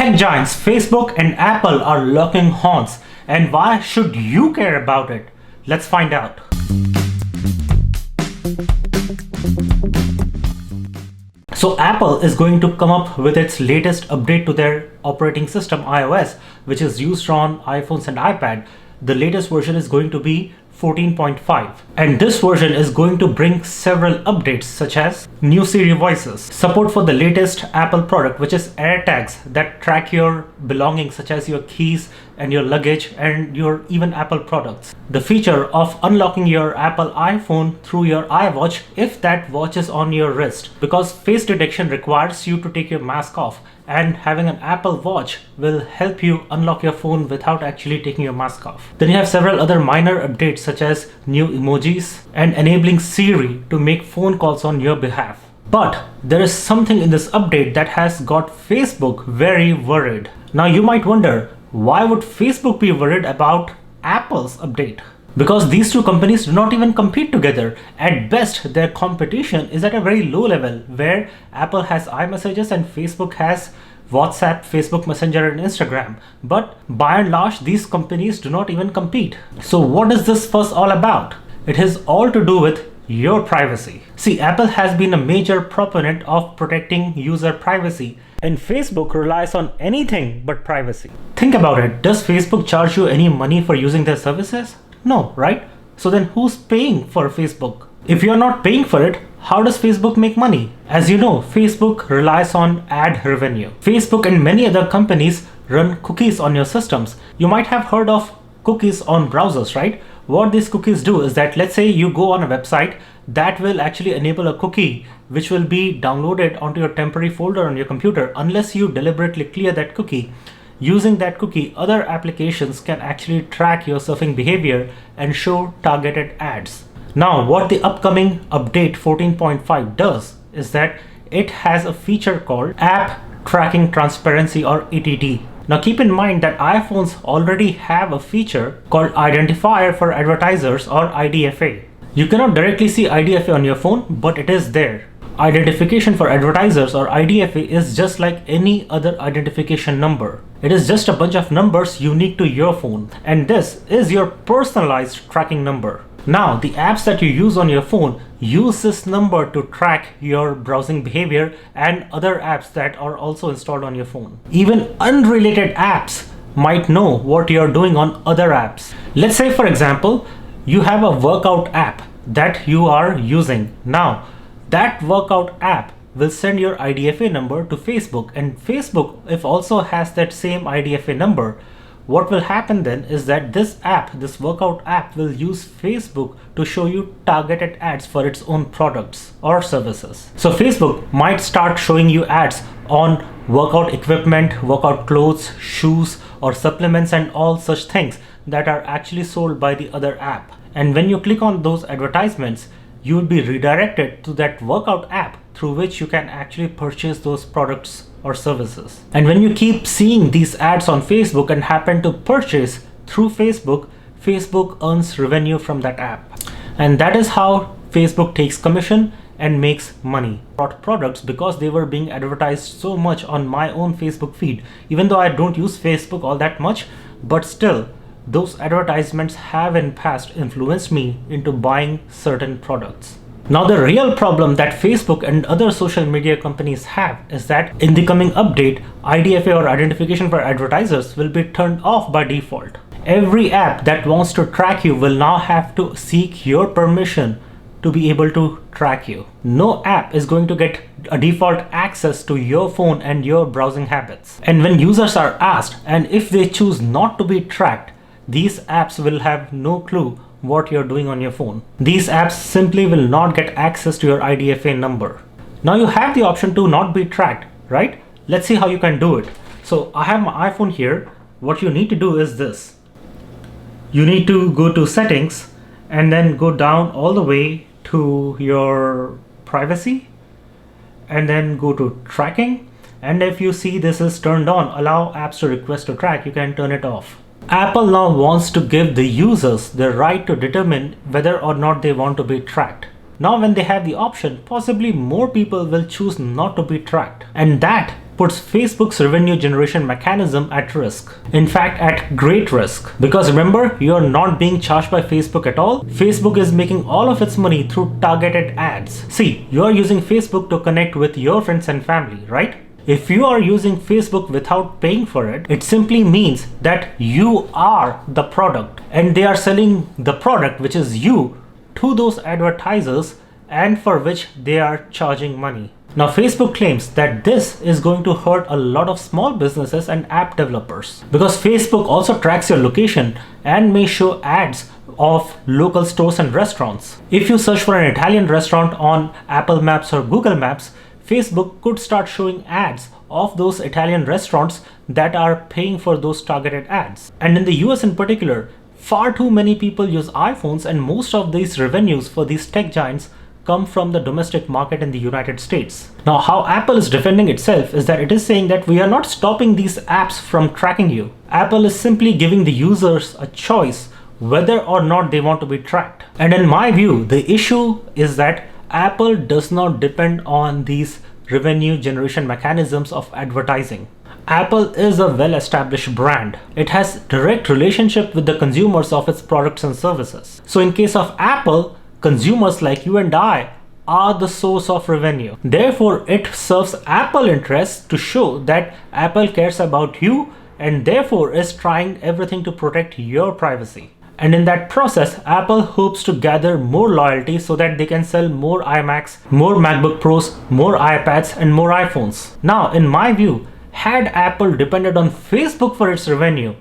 Tech giants Facebook and Apple are locking horns, and why should you care about it? Let's find out. So Apple is going to come up with its latest update to their operating system iOS, which is used on iPhones and iPad. The latest version is going to be 14.5, and this version is going to bring several updates such as new Siri voices, support for the latest Apple product which is AirTags that track your belongings such as your keys and your luggage and your even Apple products, the feature of unlocking your Apple iPhone through your iWatch if that watch is on your wrist, because face detection requires you to take your mask off, and having an Apple Watch will help you unlock your phone without actually taking your mask off. Then you have several other minor updates such as new emojis and enabling Siri to make phone calls on your behalf. But there is something in this update that has got Facebook very worried. Now you might wonder, why would Facebook be worried about Apple's update? Because these two companies do not even compete together. At best, their competition is at a very low level, where Apple has iMessages and Facebook has WhatsApp, Facebook Messenger and Instagram. But by and large, these companies do not even compete. So what is this fuss all about? It has all to do with your privacy. See, Apple has been a major proponent of protecting user privacy, and Facebook relies on anything but privacy. Think about it. Does Facebook charge you any money for using their services? No, right? So then who's paying for Facebook? If you're not paying for it, how does Facebook make money? As you know, Facebook relies on ad revenue. Facebook and many other companies run cookies on your systems. You might have heard of cookies on browsers, right? What these cookies do is that, let's say you go on a website, that will actually enable a cookie which will be downloaded onto your temporary folder on your computer unless you deliberately clear that cookie. Using that cookie, other applications can actually track your surfing behavior and show targeted ads. Now, what the upcoming update 14.5 does is that it has a feature called App Tracking Transparency, or ATT. Now keep in mind that iPhones already have a feature called Identifier for Advertisers, or IDFA. You cannot directly see IDFA on your phone, but it is there. Identification for Advertisers, or IDFA, is just like any other identification number. It is just a bunch of numbers unique to your phone, and this is your personalized tracking number. Now, the apps that you use on your phone use this number to track your browsing behavior and other apps that are also installed on your phone. Even unrelated apps might know what you're doing on other apps. Let's say, for example, you have a workout app that you are using. Now, that workout app will send your IDFA number to Facebook, and Facebook, if also has that same IDFA number, what will happen then is that this app, this workout app, will use Facebook to show you targeted ads for its own products or services. So Facebook might start showing you ads on workout equipment, workout clothes, shoes, or supplements and all such things that are actually sold by the other app. And when you click on those advertisements, you will be redirected to that workout app through which you can actually purchase those products or services. And when you keep seeing these ads on Facebook and happen to purchase through Facebook, Facebook earns revenue from that app. And that is how Facebook takes commission and makes money. Bought products because they were being advertised so much on my own Facebook feed. Even though I don't use Facebook all that much, but still, those advertisements have in past influenced me into buying certain products. Now, the real problem that Facebook and other social media companies have is that in the coming update, IDFA, or Identification for Advertisers, will be turned off by default. Every app that wants to track you will now have to seek your permission to be able to track you. No app is going to get a default access to your phone and your browsing habits. And when users are asked, and if they choose not to be tracked, these apps will have no clue what you're doing on your phone. These apps simply will not get access to your IDFA number. Now you have the option to not be tracked, right? Let's see how you can do it. So I have my iPhone here. What you need to do is this. You need to go to settings and then go down all the way to your privacy and then go to tracking. And if you see this is turned on, allow apps to request to track, you can turn it off. Apple now wants to give the users the right to determine whether or not they want to be tracked. Now when they have the option, possibly more people will choose not to be tracked. And that puts Facebook's revenue generation mechanism at risk. In fact, at great risk. Because remember, you're not being charged by Facebook at all. Facebook is making all of its money through targeted ads. See, you're using Facebook to connect with your friends and family, right? If you are using Facebook without paying for it, it simply means that you are the product and they are selling the product, which is you, to those advertisers and for which they are charging money. Now, Facebook claims that this is going to hurt a lot of small businesses and app developers because Facebook also tracks your location and may show ads of local stores and restaurants. If you search for an Italian restaurant on Apple Maps or Google Maps, Facebook could start showing ads of those Italian restaurants that are paying for those targeted ads. And in the US in particular, far too many people use iPhones, and most of these revenues for these tech giants come from the domestic market in the United States. Now, how Apple is defending itself is that it is saying that we are not stopping these apps from tracking you. Apple is simply giving the users a choice whether or not they want to be tracked. And in my view, the issue is that Apple does not depend on these revenue generation mechanisms of advertising. Apple is a well-established brand. It has direct relationship with the consumers of its products and services. So in case of Apple, consumers like you and I are the source of revenue. Therefore, it serves Apple interests to show that Apple cares about you and therefore is trying everything to protect your privacy. And in that process, Apple hopes to gather more loyalty so that they can sell more iMacs, more MacBook Pros, more iPads, and more iPhones. Now, in my view, had Apple depended on Facebook for its revenue,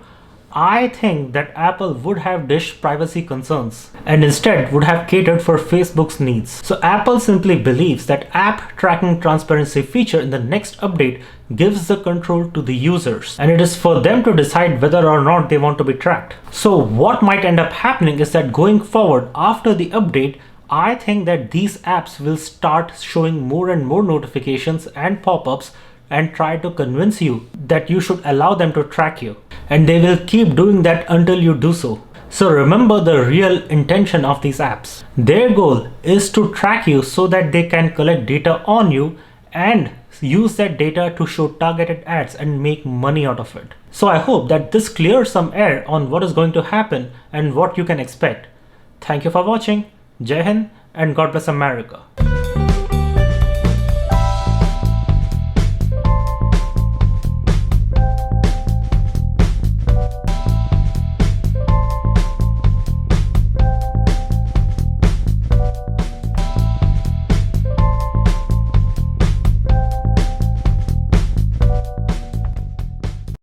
I think that Apple would have dished privacy concerns and instead would have catered for Facebook's needs. So Apple simply believes that app tracking transparency feature in the next update gives the control to the users, and it is for them to decide whether or not they want to be tracked. So what might end up happening is that going forward after the update, I think that these apps will start showing more and more notifications and pop-ups and try to convince you that you should allow them to track you. And they will keep doing that until you do so. So remember the real intention of these apps. Their goal is to track you so that they can collect data on you and use that data to show targeted ads and make money out of it. So I hope that this clears some air on what is going to happen and what you can expect. Thank you for watching. Jai Hind and God bless America.